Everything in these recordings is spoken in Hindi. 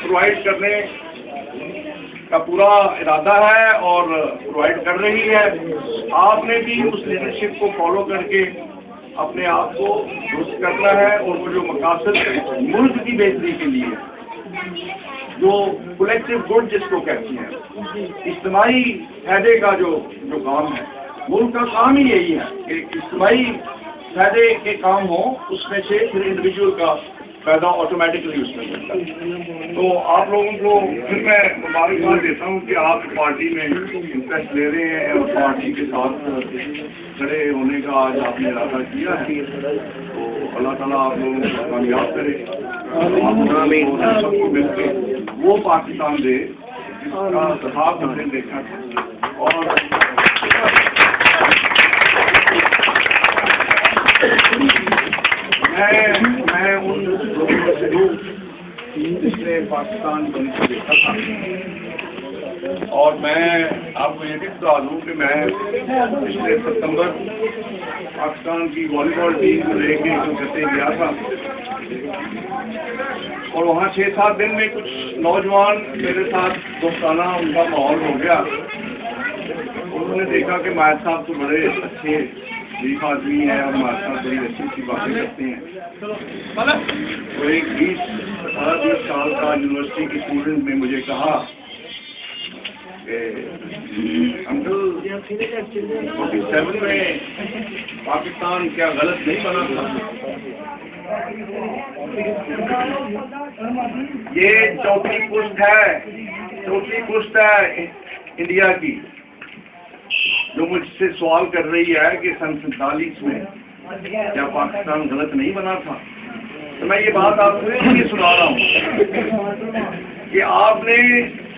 प्रोवाइड करने का पूरा इरादा है और प्रोवाइड कर रही है। आपने भी उस लीडरशिप को फॉलो करके अपने आप को दुरुस्त करना है और वो जो मकासद मुल्क की बेहतरी के लिए, जो कलेक्टिव गुड जिसको कहते हैं, इज्तिमाई फायदे का जो काम है, मुल्क का काम ही यही है कि इज्तिमाई फायदे के काम हो, उसमें से फिर इंडिविजुअल का फायदा ऑटोमेटिकली उसमें मिलता है। तो आप लोगों को फिर मैं मुबारकबाद देता हूँ कि आप पार्टी में इंटरेस्ट ले रहे हैं और पार्टी के साथ खड़े होने का आज आपने इरादा किया है। तो अल्लाह ताला आप लोगों को कामयाब करे, सबको मिलकर वो पाकिस्तान दे जिसका सहाब हमने देखा था। और मैं उन लोगों से हूँ जिसने पाकिस्तान बन के देखा था, और मैं आपको ये भी बता दूँ कि मैं पिछले सितंबर पाकिस्तान की वॉलीबॉल टीम को लेके कलकत्ते गया था, और वहाँ 6-7 दिन में कुछ नौजवान मेरे साथ दोस्ताना उनका माहौल हो गया। उन्होंने देखा कि मायद साहब तो बड़े अच्छे ठीक आदमी है और हमारे साथ बड़ी अच्छी बातें करते हैं। तो एक 20 साल का यूनिवर्सिटी के स्टूडेंट ने मुझे कहा कि अंकल 47 में पाकिस्तान क्या गलत नहीं बना था? ये चौथी पुष्ट है इंडिया की जो मुझसे सवाल कर रही है कि सन 47 में क्या पाकिस्तान गलत नहीं बना था। तो मैं ये बात आपको इसलिए सुना रहा हूँ कि आपने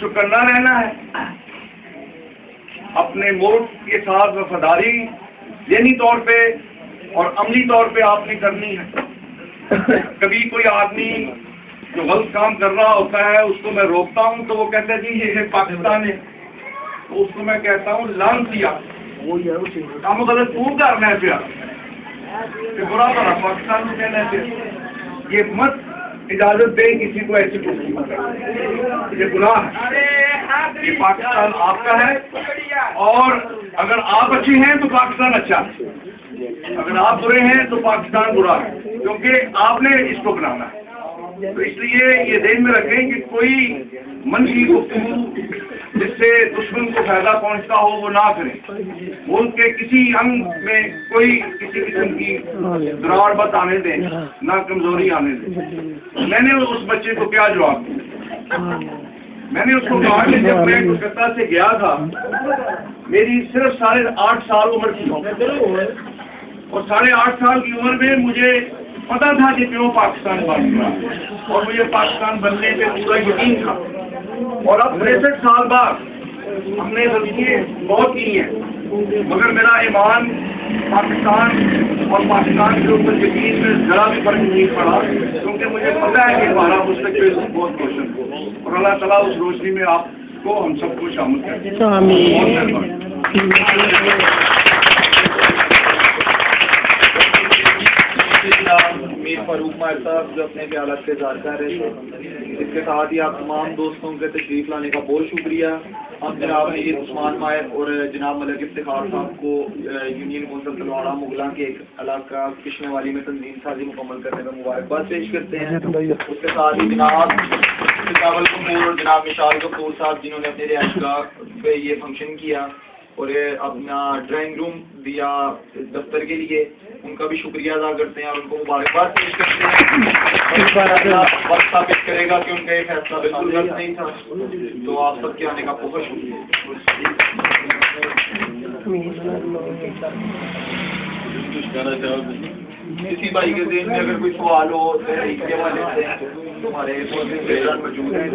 चौकन्ना रहना है, अपने मुल्क के साथ वफादारी ज़हनी तौर पे और अमली तौर पे आपने करनी है। कभी कोई आदमी जो गलत काम कर रहा होता है उसको मैं रोकता हूँ तो वो कहता है जी ये पाकिस्तान है, तो उसको मैं कहता हूँ लान किया काम गलत तू करना है फिर बुरा करा पाकिस्तान को कहना है। ये मत इजाजत दे किसी को ऐसी कुछ मत, ये गुनाह है। ये पाकिस्तान आपका है, और अगर आप अच्छे हैं तो पाकिस्तान अच्छा है, अगर आप बुरे हैं तो पाकिस्तान बुरा है, क्योंकि आपने इसको बनाना है। तो इसलिए ये ध्यान में रखें कि कोई मनफी गुफ्तगू जिससे दुश्मन को फायदा पहुंचता हो वो ना करें। मुल्क के किसी अंग में कोई किसी किस्म की दरार मत आने दें, ना कमजोरी आने दें। मैंने उस बच्चे को क्या जवाब दिया? मैंने उसको कहा कि जब मैं कोलकाता से गया था मेरी सिर्फ 8.5 साल उम्र थी, और 8.5 साल की उम्र में मुझे पता था कि क्यों पाकिस्तान बन रहा, और मुझे पाकिस्तान बनने पे पूरा यकीन था। और अब 63 साल बाद हमने गलतियाँ बहुत की हैं, मगर मेरा ईमान पाकिस्तान और पाकिस्तान के ऊपर यकीन में जरा भी फर्क नहीं पड़ा, क्योंकि मुझे पता है कि हमारा मुस्तकबिल बहुत रोशन हो, और अल्लाह ताला उस रोशनी में आपको हम सबको शामिल करें। मीर फारूक मार साहब जो अपने ख्यालात से इज़हार कर रहे थे, इसके साथ ही आप तमाम दोस्तों के तशरीफ लाने का बहुत शुक्रिया। हम जनाब मीर उस्मान मायर और जनाब मलिक इफ्तिखार साहब को यूनियन कौंसिल तलवाड़ा मुगला के एक इलाका किश्ने वाली में तंजीम साजी मुकम्मल करने का मुबारकबाद पेश करते हैं। उसके साथ ही जनाब सिकावल कपूर और जनाब मिशाल कपूर साहब जिन्होंने अपने रिहाइशगाह पे ये फंक्शन किया और ये अपना ड्राइंग रूम दिया दफ्तर के लिए, उनका भी शुक्रिया अदा करते हैं और उनको मुबारकबाद पेश करते हैं। वक्त साबित करेगा कि उनका ये फैसला बिल्कुल गलत नहीं था। तो आप सबके आने का बहुत शुक्रिया। किसी भाई के ज़हन में अगर कोई सवाल हो इसके हवाले से तुम्हारे मौजूद हैं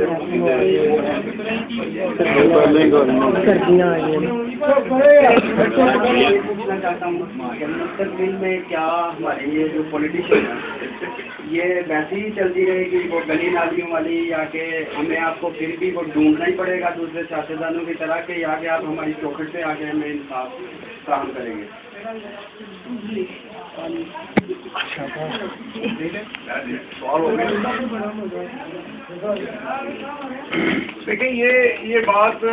पूछना चाहता हूँ मुस्तकबिल में क्या हमारे ये जो पॉलिटिशियन है ये वैसे ही चलती रहेगी वो गली नालियों वाली, या कि हमें आपको फिर भी वो ढूंढना ही पड़ेगा दूसरे सियासतदानों की तरह के, या कि आप हमारी चौखट पे आके हमें इंसाफ फराहम करेंगे? देखिए ये बात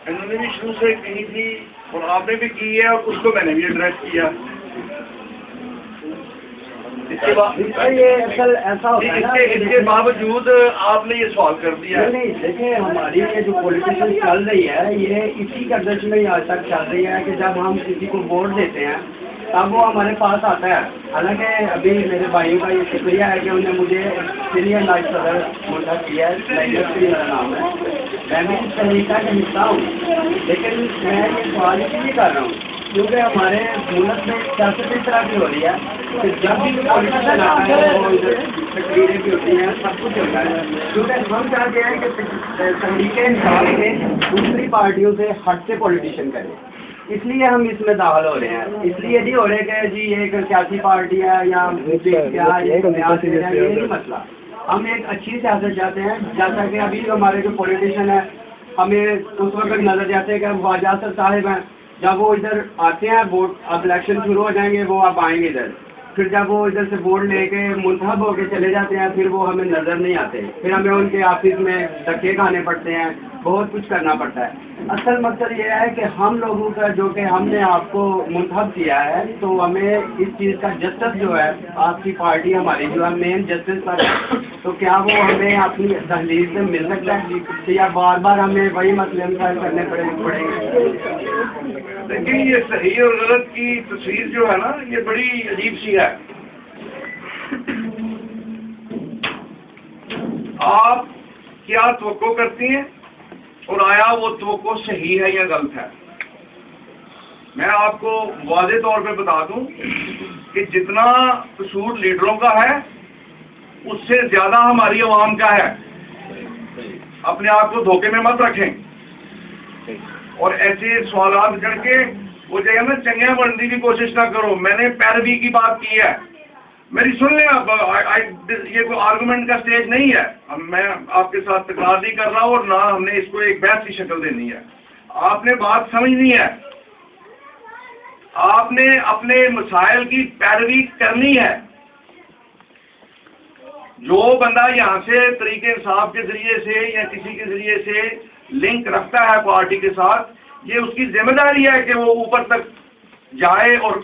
इन्होंने भी शुरू से कही थी और आपने भी की है और उसको मैंने भी एड्रेस किया। इसके बाद ये असल ऐसा होता है ना, इसके बावजूद आपने ये सवाल कर दिया। नहीं देखिए, हमारी ये जो पॉलिटिशियन चल रही है ये इसी गर्दश में ही आज तक चल रही है कि जब हम किसी को वोट देते हैं तब वो हमारे पास आता है। हालांकि अभी मेरे भाइयों का ये शुक्रिया है कि उन्होंने मुझे सीनियर नाइट सदर मुंडा किया है, मेरा नाम है, मैं भी इस तरीका का हिस्सा हूँ। लेकिन मैं ये सवाल इसलिए कर रहा हूँ क्योंकि हमारे मुल्क में सियासत इस तरह की हो रही है कि जब भी पॉलिटिशियन आता है वो इधर तकरीरें भी होती हैं, सब कुछ होता है, क्योंकि हम चाहते हैं कि तहरीके इंसाफ में दूसरी पार्टियों से हट से पॉलिटिशियन करें, इसलिए हम इसमें दाखिल हो रहे हैं। इसलिए नहीं हो रहे कि जी एक सियासी पार्टी है या क्या ये नहीं मसला। हम एक अच्छी सियासत चाहते हैं, जैसा कि अभी हमारे जो पॉलिटिशियन है हमें उस वक्त नजर जाते हैं कि ख्वाजा सर साहिब हैं, जब वो इधर आते हैं वोट, अब इलेक्शन शुरू हो जाएंगे वो आप आएंगे इधर, फिर जब वो इधर से वोट लेके मुंतखब होके चले जाते हैं फिर वो हमें नज़र नहीं आते, फिर हमें उनके ऑफिस में धक्के खाने पड़ते हैं, बहुत कुछ करना पड़ता है। असल मकसद ये है कि हम लोगों का जो कि हमने आपको मुंतखब किया है तो हमें इस चीज़ का जस्टिस जो है, आपकी पार्टी हमारी जो है मेन जस्टिस पर है, तो क्या वो हमें अपनी तहलील से मिल सकता है या बार बार हमें वही मसले हल करने पड़ेंगे? देखिए ये सही और गलत की तस्वीर जो है ना ये बड़ी अजीब सी है। आप क्या तवक्को करती हैं और आया वो तवक्को सही है या गलत है? मैं आपको वाज़े तौर पे बता दूं कि जितना कसूर लीडरों का है उससे ज्यादा हमारी आवाम का है। अपने आप को धोखे में मत रखें और ऐसे सवाल करके वो जो है ना चंगिया बनने की कोशिश ना करो। मैंने पैरवी की बात की है, मेरी सुन लें आप। ये कोई आर्गुमेंट का स्टेज नहीं है, मैं आपके साथ तकरार नहीं कर रहा हूँ और ना हमने इसको एक बहस की शक्ल देनी है। आपने बात समझनी है, आपने अपने मसाइल की पैरवी करनी है। जो बंदा यहाँ से तरीके इंसाफ के जरिए से या किसी के जरिए से लिंक रखता है पार्टी के साथ, ये उसकी जिम्मेदारी है कि वो ऊपर तक जाए और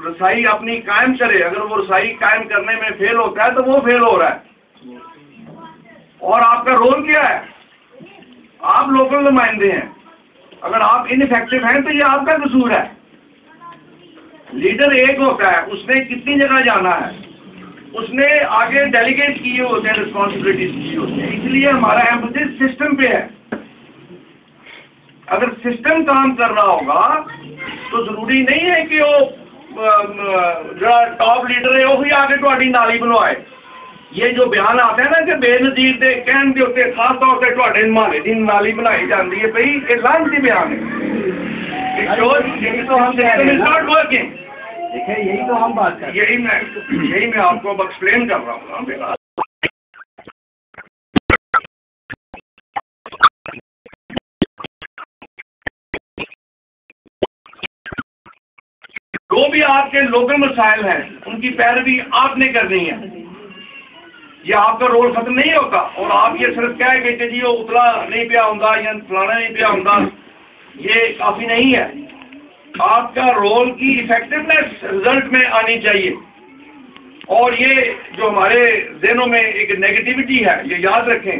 रसाई अपनी कायम करे। अगर वो रसाई कायम करने में फेल होता है तो वो फेल हो रहा है। और आपका रोल क्या है? आप लोकल नुमाइंदे हैं, अगर आप इनइफेक्टिव हैं तो ये आपका कसूर है। लीडर एक होता है, उसने कितनी जगह जाना है, उसने आगे डेलीगेट किए होते हैं, रिस्पॉन्सिबिलिटीज की होती है। इसलिए हमारा एम्फसिस सिस्टम पे है। अगर सिस्टम काम कर रहा होगा तो जरूरी नहीं है कि वो जो टॉप लीडर है वही आगे ਤੁਹਾਡੀ नाली बनवाए। ये जो बयान आता है ना कि बेनजीर के कहने के उत्ते खास तौर पर ਤੁਹਾਡੇ माले की नाली बनाई जाती है, भाई ये लांछी बयान है। तो हम स्टार्ट वर्किंग, देखिए यही तो हम बात कर, यही मैं आपको अब एक्सप्लेन कर रहा हूँ ना। जो भी आपके लोकल मसाइल हैं उनकी पैरवी आपने करनी है। ये आपका रोल खत्म नहीं होता और आप ये सिर्फ कह के कि जी वो उतला नहीं पिया होगा या फलाना नहीं पिया होगा, ये काफी नहीं है। आपका रोल की इफेक्टिवनेस रिजल्ट में आनी चाहिए। और ये जो हमारे ज़हनों में एक नेगेटिविटी है, ये याद रखें,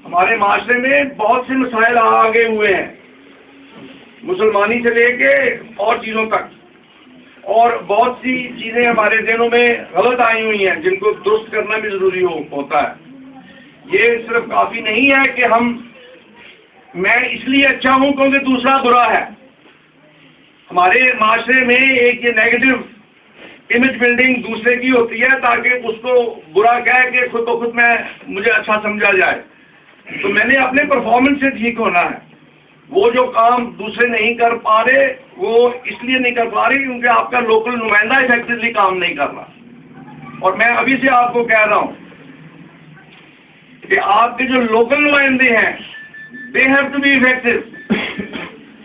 हमारे माशरे में बहुत से मसाइल आगे हुए हैं, मुसलमानी से लेके और चीज़ों तक, और बहुत सी चीज़ें हमारे ज़हनों में गलत आई हुई हैं जिनको दुरुस्त करना भी ज़रूरी होता है। ये सिर्फ काफ़ी नहीं है कि मैं इसलिए अच्छा हूँ क्योंकि दूसरा बुरा है। हमारे माशरे में एक ये नेगेटिव इमेज बिल्डिंग दूसरे की होती है ताकि उसको बुरा कह के खुद ब खुद मुझे अच्छा समझा जाए। तो मैंने अपने परफॉर्मेंस से ठीक होना है। वो जो काम दूसरे नहीं कर पा रहे वो इसलिए नहीं कर पा रहे क्योंकि आपका लोकल नुमाइंदा इफेक्टिवली काम नहीं कर रहा। और मैं अभी से आपको कह रहा हूँ कि आपके जो लोकल नुमाइंदे हैं they have to be effective.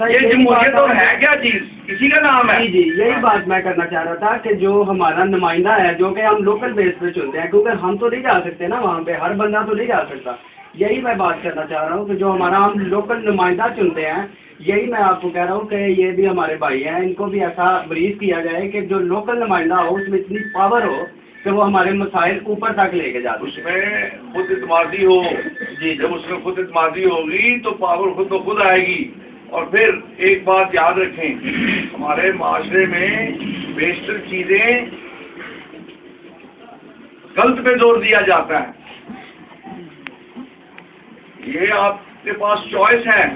ये जमहूरियत और है क्या चीज, इसी का नाम है। जी जी, यही बात मैं करना चाह रहा था कि जो हमारा नुमाइंदा है, जो कि हम लोकल बेस पे चुनते हैं, क्योंकि हम तो नहीं जा सकते ना वहाँ पे, हर बंदा तो नहीं जा सकता। यही मैं बात करना चाह रहा हूँ कि जो हमारा हम लोकल नुमाइंदा चुनते हैं, यही मैं आपको कह रहा हूँ कि ये भी हमारे भाई हैं, इनको भी ऐसा ब्रीफ किया जाए कि जो लोकल नुमाइंदा हो उसमें इतनी पावर हो कि वो हमारे मसाइल ऊपर तक लेके जाते। उसमें खुद इत्मादी हो जी, जब उसमें खुद इत्मादी होगी तो पावर खुद तो खुद आएगी। और फिर एक बात याद रखें, हमारे माशरे में बेशतर चीजें गलत पे जोर दिया जाता है। ये आपके पास चॉइस है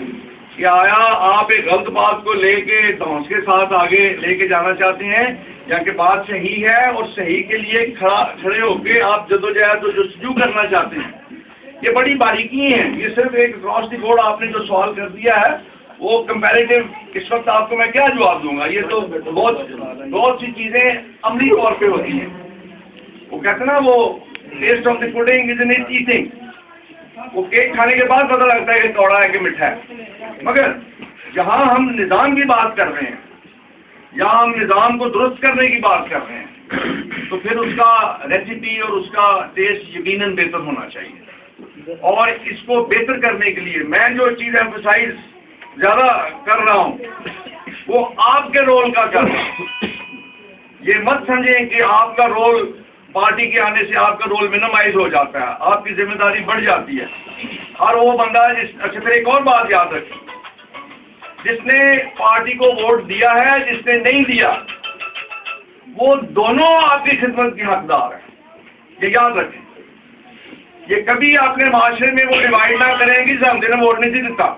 कि आया आप एक गलत बात को लेके धौंस के साथ आगे लेके जाना चाहते हैं, या कि बात सही है और सही के लिए खड़े होके आप जद्दोजहद और जस्तजू करना चाहते हैं। ये बड़ी बारीकी है। ये सिर्फ एक क्रॉस द बोर्ड आपने जो सवाल कर दिया है वो कंपैरेटिव, इस वक्त आपको मैं क्या जवाब दूंगा। ये तो बहुत सी चीजें अमली तौर पे होती हैं। वो कहते हैं ना, वो taste of the pudding is in it eating. वो केक खाने के बाद पता लगता है कि कौड़ा है कि मिठा है। मगर जहाँ हम निज़ाम की बात कर रहे हैं, जहाँ हम निज़ाम को दुरुस्त करने की बात कर रहे हैं, तो फिर उसका रेसिपी और उसका टेस्ट यकीनन बेहतर होना चाहिए। और इसको बेहतर करने के लिए मैं जो चीज़ एम्फसाइज ज़्यादा कर रहा हूँ वो आपके रोल का कर रहा हूँ। ये मत समझें कि आपका रोल पार्टी के आने से आपका रोल मिनिमाइज हो जाता है, आपकी जिम्मेदारी बढ़ जाती है। और वो बंदा अच्छा, फिर एक और बात याद रखें, जिसने पार्टी को वोट दिया है, जिसने नहीं दिया, वो दोनों आपकी खिदमत के हकदार हैं। ये याद रखें। ये कभी अपने माशरे में वो डिवाइड ना करेंगे कि हमने वोट नहीं दिता,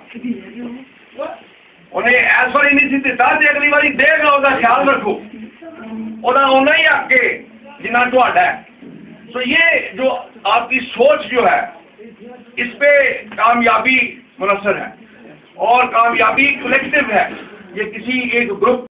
उन्हें ऐसा ही नहीं दिता कि अगली बारी देगा, उसका ख्याल रखो, उन्हें ही आपके जिन्ना ढोड़ा है। तो ये जो आपकी सोच जो है, इस पे कामयाबी मुनस्सर है, और कामयाबी कलेक्टिव है। ये किसी एक ग्रुप